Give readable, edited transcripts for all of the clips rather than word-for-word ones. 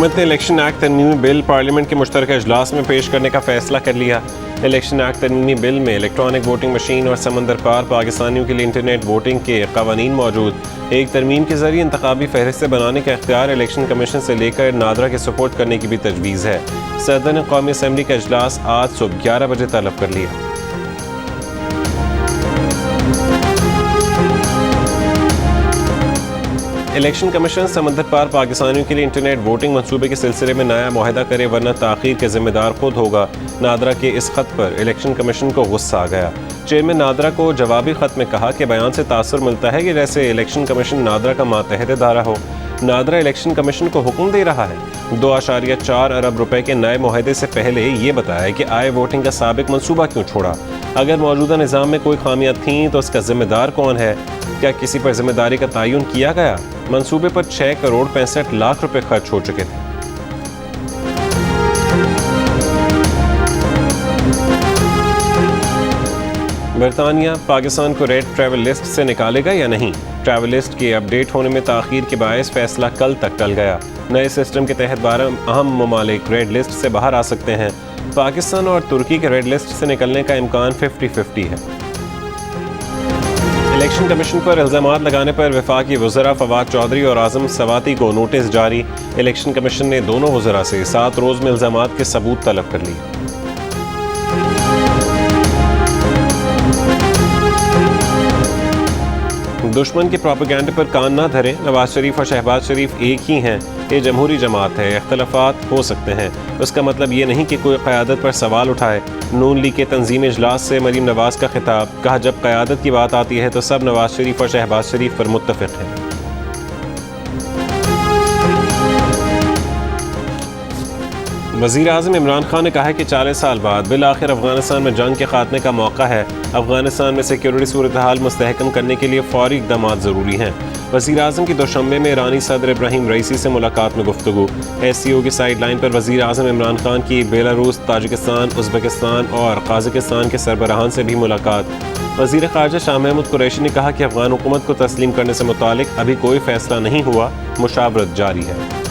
हुकूमत ने election act तरमीमी bill parliament के मुश्तरका इजलास में पेश करने का फैसला कर लिया। इलेक्शन एक्ट तरमीमी बिल में इलेक्ट्रॉनिक वोटिंग मशीन और समंदर पार पाकिस्तानियों के लिए इंटरनेट वोटिंग के कवानीन मौजूद। एक तरमीम के जरिए इंतखाबी फहरिस्तें बनाने का इख्तियार इलेक्शन कमीशन से लेकर नादरा के सपोर्ट करने की भी तजवीज़ है। सदर ने कौमी असम्बली का इजलास आज सुबह 11 बजे तलब कर लिया। इलेक्शन कमीशन समंदर पार पाकिस्तानियों के लिए इंटरनेट वोटिंग मंसूबे के सिलसिले में नया मुआहदा करे वरना ताख़ीर के जिम्मेदार खुद होगा। नादरा के इस खत पर इलेक्शन कमीशन को गुस्सा आ गया। चेयरमैन नादरा को जवाबी खत में कहा कि बयान से तासुर मिलता है कि जैसे इलेक्शन कमीशन नादरा का मातहत इदारा हो। नादरा इलेक्शन कमीशन को हुक्म दे रहा है। 2.4 अरब रुपए के नए मुआहदे से पहले ये बताया कि आए वोटिंग का साबिक मंसूबा क्यों छोड़ा। अगर मौजूदा निज़ाम में कोई खामियां थीं तो उसका जिम्मेदार कौन है? क्या किसी पर जिम्मेदारी का तयन किया गया? मंसूबे पर 6 करोड़ 65 लाख रुपए खर्च हो चुके थे। बरतानिया पाकिस्तान को रेड ट्रैवल लिस्ट से निकालेगा या नहीं? ट्रैवल लिस्ट के अपडेट होने में ताख़ीर के बायस फैसला कल तक टल गया। नए सिस्टम के तहत 12 अहम ममालिक रेड लिस्ट से बाहर आ सकते हैं। पाकिस्तान और तुर्की के रेड लिस्ट से निकलने का इम्कान 50-50 है। इलेक्शन कमीशन पर इल्ज़ामात लगाने पर वफाकी वज़रा फवाद चौधरी और आज़म सवाती को नोटिस जारी। इलेक्शन कमीशन ने दोनों वज़रा से 7 रोज़ में इल्ज़ामात के सबूत तलब कर लिए। दुश्मन के प्रोपेगेंडे पर कान ना धरें। नवाज शरीफ और शहबाज शरीफ एक ही हैं। ये जमहूरी जमात है, इख्तलाफात हो सकते हैं, उसका मतलब ये नहीं कि कोई क़यादत पर सवाल उठाए। नून लीग के तंजीमी इजलास से मरीम नवाज का खिताब। कहा जब क़यादत की बात आती है तो सब नवाज शरीफ और शहबाज शरीफ पर मुत्तफ़िक़ हैं। वज़ीर आज़म इमरान खान ने कहा है कि 40 साल बाद बिल आखिर अफगानिस्तान में जंग के खात्मे का मौका है। अफगानिस्तान में सिक्योरिटी सूरत हाल मुस्तहकम करने के लिए फौरी इक़दाम ज़रूरी हैं। वज़ीर आज़म की दोशंबे में ईरानी सदर इब्राहिम रईसी से मुलाकात में गुफ्तगू। SCO की साइड लाइन पर वज़ीर आज़म इमरान खान की बेलारूस, ताजिकिस्तान, उज़्बेकिस्तान और काज़ाकिस्तान के सरबराहान से भी मुलाकात। वज़ीर ख़ारजा शाह महमूद कुरैशी ने कहा कि अफ़गान हुकूमत को तस्लीम करने से मुतालिक अभी कोई फ़ैसला नहीं हुआ, मुशावरत जारी है।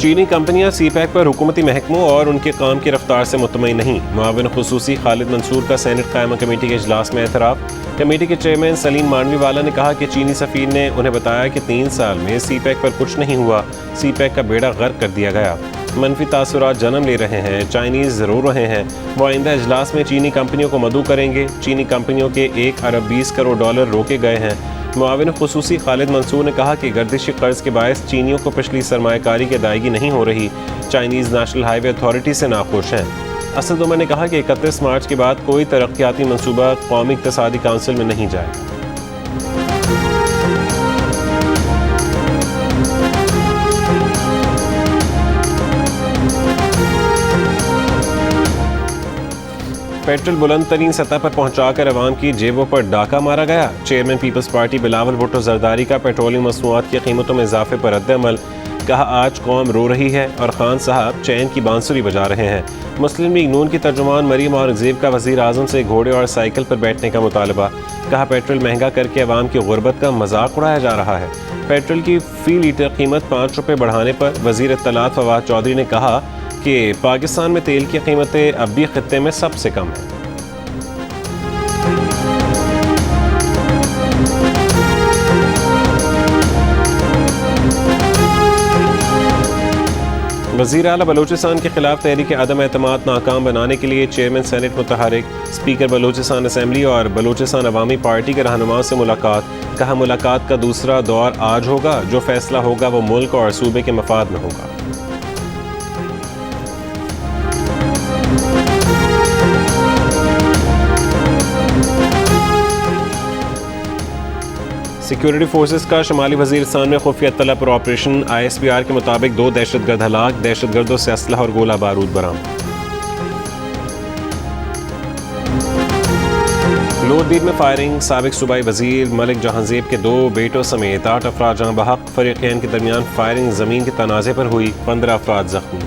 चीनी कंपनियां CPEC पर हुकूमती महकमों और उनके काम की रफ्तार से मुतमईन नहीं। मुआविन खुसूसी खालिद मंसूर का सेनेट कायमा कमेटी के इजलास में एतराफ़। कमेटी के चेयरमैन सलीम मानवीवाला ने कहा कि चीनी सफ़ीर ने उन्हें बताया कि 3 साल में CPEC पर कुछ नहीं हुआ। CPEC का बेड़ा गर्क कर दिया गया। मनफी तासुरात जन्म ले रहे हैं। चाइनीज़ रो रहे हैं। वो आइंदा इजलास में चीनी कंपनियों को मदऊ करेंगे। चीनी कंपनियों के 1 अरब 20 करोड़ डॉलर रोके गए हैं। मुआविन खुसूसी खालिद मंसूर ने कहा कि गर्दिशी कर्ज के बायस चीनियों को पिछली सरमायाकारी की अदायगी नहीं हो रही। चाइनीज़ नेशनल हाईवे अथॉरिटी से नाखुश हैं। असद उमर ने कहा कि 31 मार्च के बाद कोई तरक्याती मनसूबा कौमी इक़्तिसादी काउंसिल में नहीं जाएगा। पेट्रोल बुलंद तरीन सतह पर पहुंचाकर अवाम की जेबों पर डाका मारा गया। चेयरमैन पीपल्स पार्टी बिलावल भुट्टो जरदारी का पेट्रोलियम मसनूआत की कीमतों में इजाफे पर रद्द-ए-अमल। कहा आज कौम रो रही है और खान साहब चैन की बांसुरी बजा रहे हैं। मुस्लिम लीग नून की तर्जुमान मरीम औरंगजेब का वज़ीर आज़म से घोड़े और साइकिल पर बैठने का मुतालबा। कहा पेट्रोल महंगा करके अवाम की गुर्बत का मजाक उड़ाया जा रहा है। पेट्रोल की फ़ी लीटर कीमत 5 रुपये बढ़ाने पर वज़ीर इत्तलात फवाद चौधरी ने कहा कि पाकिस्तान में तेल की कीमतें अब भी खित्ते में सबसे कम हैं। वज़ीर आला बलोचिस्तान के खिलाफ तहरीक अदम एतमाद नाकाम बनाने के लिए चेयरमैन सेनेट मुतहरिक। स्पीकर बलोचिस्तान असम्बली और बलोचिस्तान अवामी पार्टी के रहनुमाओं से मुलाकात। कहा मुलाकात का दूसरा दौर आज होगा। जो फैसला होगा वो मुल्क और सूबे के मफाद में होगा। सिक्योरिटी फोर्सेस का शुमाली वज़ीरिस्तान में खुफिया तलब पर ऑपरेशन। ISPR के मुताबिक 2 दहशतगर्द हलाक। दहशतगर्दों से असलहा और गोला बारूद बरामद। लोहरदीद में फायरिंग। साबिक सूबाई वज़ीर मलिक जहांजेब के 2 बेटों समेत 8 अफराद जहां बहक। फरीक़ैन के दरमियान फायरिंग ज़मीन के तनाज़े पर हुई। 15 अफराद जख्मी।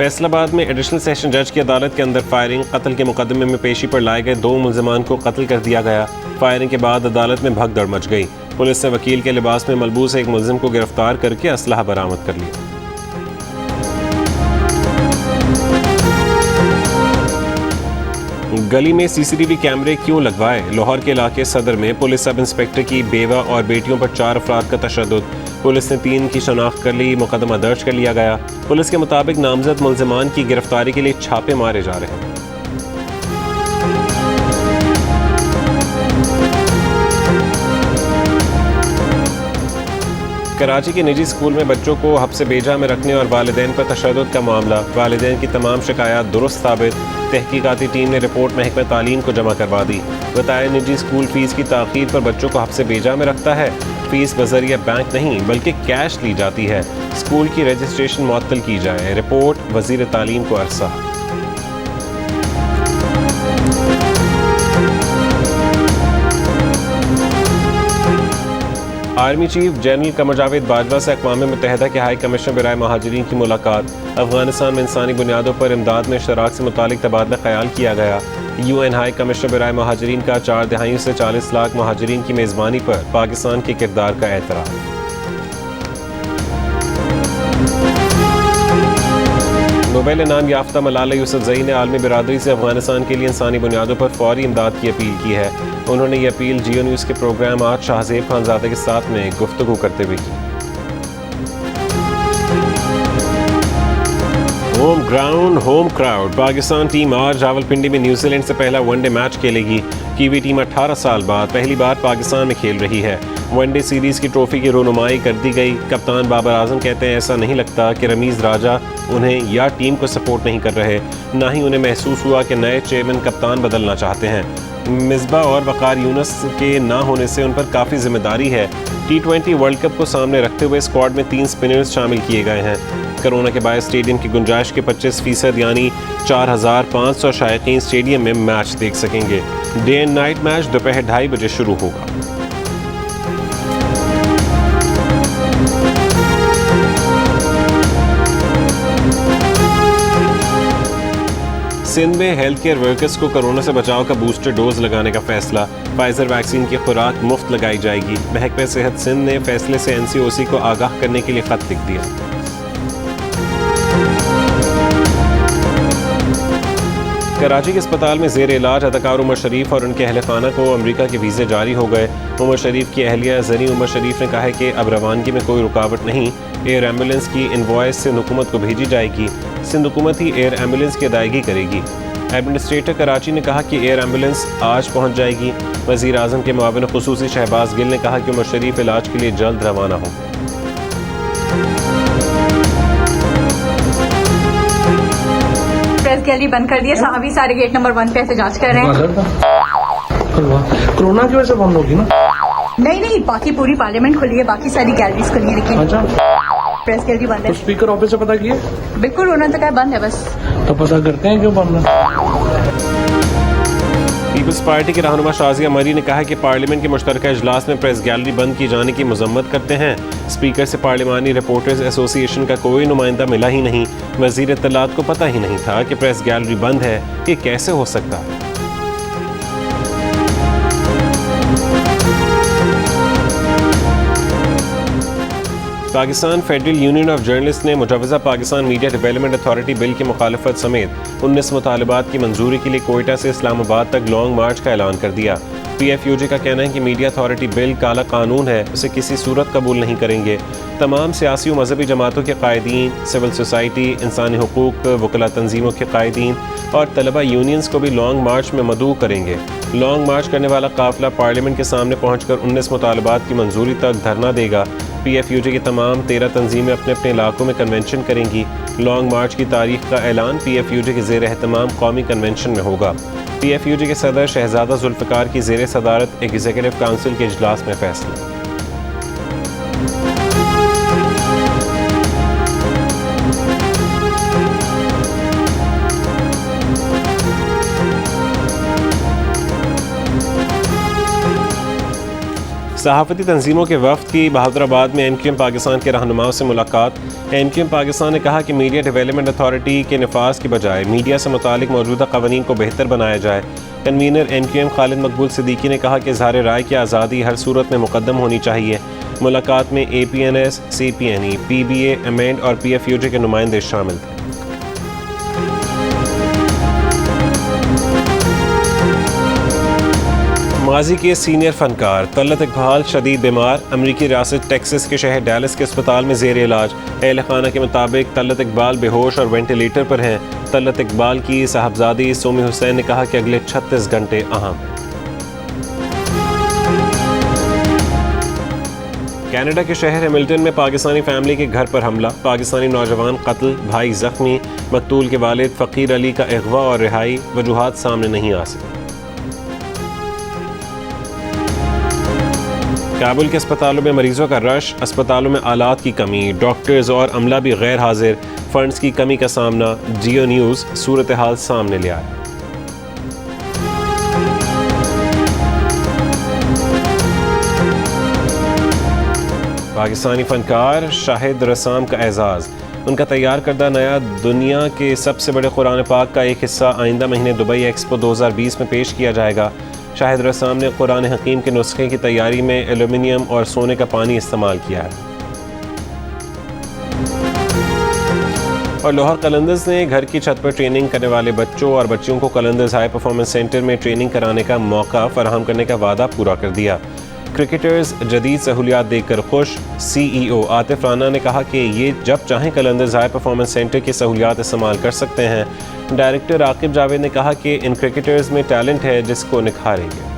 फैसलाबाद में एडिशनल सेशन जज की अदालत के अंदर फायरिंग, कत्ल के मुकदमे में पेशी पर लाए गए 2 मुलजमान को कत्ल कर दिया गया। फायरिंग के बाद अदालत में भगदड़ मच गई। पुलिस ने वकील के लिबास में मलबूस एक मुलजिम को गिरफ्तार करके असलहा बरामद कर लिया। गली में सीसीटीवी कैमरे क्यों लगवाए? लाहौर के इलाके सदर में पुलिस सब इंस्पेक्टर की बेवा और बेटियों पर 4 अफराद का तशद्दुद। पुलिस ने 3 की शनाख्त कर ली, मुकदमा दर्ज कर लिया गया। पुलिस के मुताबिक नामजद मुलजमान की गिरफ्तारी के लिए छापे मारे जा रहे हैं। कराची के निजी स्कूल में बच्चों को हब्से बेजा में रखने और वालिदैन पर तशद्दुद का मामला। वालिदैन की तमाम शिकायत दुरुस्त साबित। तहकीकाती टीम ने रिपोर्ट महकमा तालीम को जमा करवा दी। बताया निजी स्कूल फीस की ताख़ीर पर बच्चों को हब्से बेजा में रखता है। फीस बजरिया बैंक नहीं बल्कि कैश ली जाती है। स्कूल की रजिस्ट्रेशन मुअत्तल की जाए। रिपोर्ट वज़ीर तालीम को अरसा। Army chief general Qamar Javed Bajwa से अक़वाम मुत्तहिदा के हाई कमिश्नर बराए महाजरीन की मुलाकात। अफगानिस्तान में इंसानी बुनियादों पर इमदाद में इश्तराक से मुतालिक तबादला ख्याल किया गया। UN हाई कमिश्नर बराए महाजरीन का 4 दहाइयों से 40 लाख महाजरीन की मेज़बानी पर पाकिस्तान के किरदार का एतराफ़। नोबेल इनाम याफ्ता मलाला यूसुफ़ज़ई ने आलमी बिरादरी से अफगानिस्तान के लिए इंसानी बुनियादों पर फौरी इमदाद की अपील की है। उन्होंने ये अपील जियो न्यूज़ के प्रोग्राम आज शाहज़ेब खानज़ादा के साथ में गुफ्तगू करते हुए की। Home ground home crowd. Pakistan team आज रावलपिंडी में न्यूजीलैंड से पहला वनडे मैच खेलेगी। कीवी टीम 18 साल बाद पहली बार पाकिस्तान में खेल रही है। वनडे सीरीज की ट्रॉफी की रोनुमाई कर दी गई। कप्तान बाबर आजम कहते हैं ऐसा नहीं लगता कि रमीज़ राजा उन्हें या टीम को सपोर्ट नहीं कर रहे, ना ही उन्हें महसूस हुआ कि नए चेयरमैन कप्तान बदलना चाहते हैं। मिसबा और वकार यूनुस के ना होने से उन पर काफ़ी जिम्मेदारी है। T20 वर्ल्ड कप को सामने रखते हुए स्क्वाड में 3 स्पिनर्स शामिल किए गए हैं। कोरोना के बाद स्टेडियम की गुंजाइश के 25% यानी 4500 शायकीन स्टेडियम में मैच देख सकेंगे। डे एंड नाइट मैच दोपहर 2:30 बजे शुरू होगा। सिंध में हेल्थ केयर वर्कर्स को कोरोना से बचाव का बूस्टर डोज लगाने का फैसला। फाइजर वैक्सीन की खुराक मुफ्त लगाई जाएगी। महकमा सेहत सिंध ने फैसले से NCOC को आगाह करने के लिए खत लिख दिया। कराची के अस्पताल में ज़ेर इलाज अदाकार उमर शरीफ और उनके अहल खाना को अमरीका के वीज़े जारी हो गए। उमर शरीफ की अहलिया ज़री उमर शरीफ ने कहा है कि अब रवानगी में कोई रुकावट नहीं। एयर एम्बुलेंस की इनवॉइस सिंध हुकूमत को भेजी जाएगी। सिंध हुकूमत ही एयर एम्बुलेंस की अदायगी करेगी। एडमिनिस्ट्रेटर कराची ने कहा कि एयर एम्बुलेंस आज पहुँच जाएगी। वज़ीर आज़म के मुआविन खुसूसी शहबाज गिल ने कहा कि उमर शरीफ इलाज के लिए जल्द रवाना हो। प्रेस गैलरी बंद कर दिया। अभी सारे गेट नंबर 1 पे ऐसे जांच कर रहे हैं। कोरोना की वजह से बंद होगी ना? नहीं, बाकी पूरी पार्लियामेंट खुली है, बाकी सारी गैलरीज खुली है, लेकिन प्रेस गैलरी बंद है। तो स्पीकर ऑफिस से पता किया? बिल्कुल, उन्होंने तो कहा बंद है बस। तो पता करते हैं क्यों बंद है। पीपल्स पार्टी के रहनुमा शाजिया मरी ने कहा है कि पार्लियामेंट के मुश्तरका इजलास में प्रेस गैलरी बंद किए जाने की मजम्मत करते हैं। स्पीकर से पार्लिमानी रिपोर्टर्स एसोसिएशन का कोई नुमाइंदा मिला ही नहीं। वजीर इत्तलात को पता ही नहीं था कि प्रेस गैलरी बंद है। ये कैसे हो सकता है? Pakistan federal union of journalist ने मुजवज़ा Pakistan media development authority bill की मुखालफत समेत 19 मुतालबात की मंजूरी के लिए कोयटा से इस्लामाबाद तक लॉन्ग मार्च का ऐलान कर दिया। PFUJ का कहना है कि मीडिया अथॉरिटी बिल काला कानून है, उसे किसी सूरत कबूल नहीं करेंगे। तमाम सियासी और मजहबी जमातों के कायदीन, सिविल सोसाइटी, इंसानी हुकूक, वकला तंजीमों के कायदीन और तलबा यूनियंस को भी लॉन्ग मार्च में मदऊ करेंगे। लॉन्ग मार्च करने वाला काफिला पार्लियामेंट के सामने पहुंचकर 19 मुतालबात की मंजूरी तक धरना देगा। PFUJ की तमाम 13 तंजीमें अपने अपने इलाकों में कन्वेंशन करेंगी। लॉन्ग मार्च की तारीख का ऐलान PFUJ के ज़ेर एहतमाम कौमी कन्वेंशन में होगा। PFUJ के सदर शहजादा जुल्फ़िकार की ज़ेर सदारत एग्जीक्यूटिव काउंसिल के इजलास में फैसला। सहाफ़ती तंजीमों के वफ़द की बहादुराबाद में MQM पाकिस्तान के रहनुमाओं से मुलाकात। MQM पाकिस्तान ने कहा कि मीडिया डेवलपमेंट अथॉरिटी के नफाज की बजाय मीडिया से मुतालिक मौजूदा क़वानीन को बेहतर बनाया जाए। कन्वीनर MQM खालिद मकबूल सिद्दीकी ने कहा कि इज़हार राय की आज़ादी हर सूरत में मुकद्दम होनी चाहिए। मुलाकात में APNS, CPNE, PBA, अमेंड और PFUJ के नुमाइंदे शामिल थे। माजी के सीनियर फनकार तलत इकबाल शदीद बीमार, अमरीकी रियासत टेक्सास के शहर डैलस के अस्पताल में ज़ेर इलाज। अहल खाना के मुताबिक तलत इकबाल बेहोश और वेंटिलेटर पर हैं। तलत इकबाल की साहबजादी सोमी हुसैन ने कहा कि अगले 36 घंटे अहम हैं। कनाडा के शहर हैमिल्टन में पाकिस्तानी फैमिली के घर पर हमला, पाकिस्तानी नौजवान कत्ल, भाई जख्मी, मकतूल के वालिद फ़कीर अली का अगवा और रिहाई, वजूहात सामने नहीं आ सकी। काबुल के अस्पतालों में मरीजों का रश, अस्पतालों में आलात की कमी, डॉक्टर्स और अमला भी गैर हाजिर, फंड्स की कमी का सामना। जियो न्यूज़ सूरत हाल सामने ले आया। पाकिस्तानी फनकार शाहिद रसाम का एजाज़, उनका तैयार करदा नया दुनिया के सबसे बड़े कुरान पाक का एक हिस्सा आइंदा महीने दुबई एक्सपो 2020 में पेश किया जाएगा। शाहिद रसाम ने कुरान हकीम के नुस्खे की तैयारी में एल्यूमिनियम और सोने का पानी इस्तेमाल किया है। और लोहार कलंदर्स ने घर की छत पर ट्रेनिंग करने वाले बच्चों और बच्चियों को कलंदर्स हाई परफॉर्मेंस सेंटर में ट्रेनिंग कराने का मौका फराहम करने का वादा पूरा कर दिया। क्रिकेटर्स जदीद सहूलियात देखकर खुश। CEO आतिफ राना ने कहा कि ये जब चाहें कलंदर्स हाई परफॉर्मेंस सेंटर की सहूलियात इस्तेमाल कर सकते हैं। डायरेक्टर आकिब जावेद ने कहा कि इन क्रिकेटर्स में टैलेंट है जिसको निखारेंगे।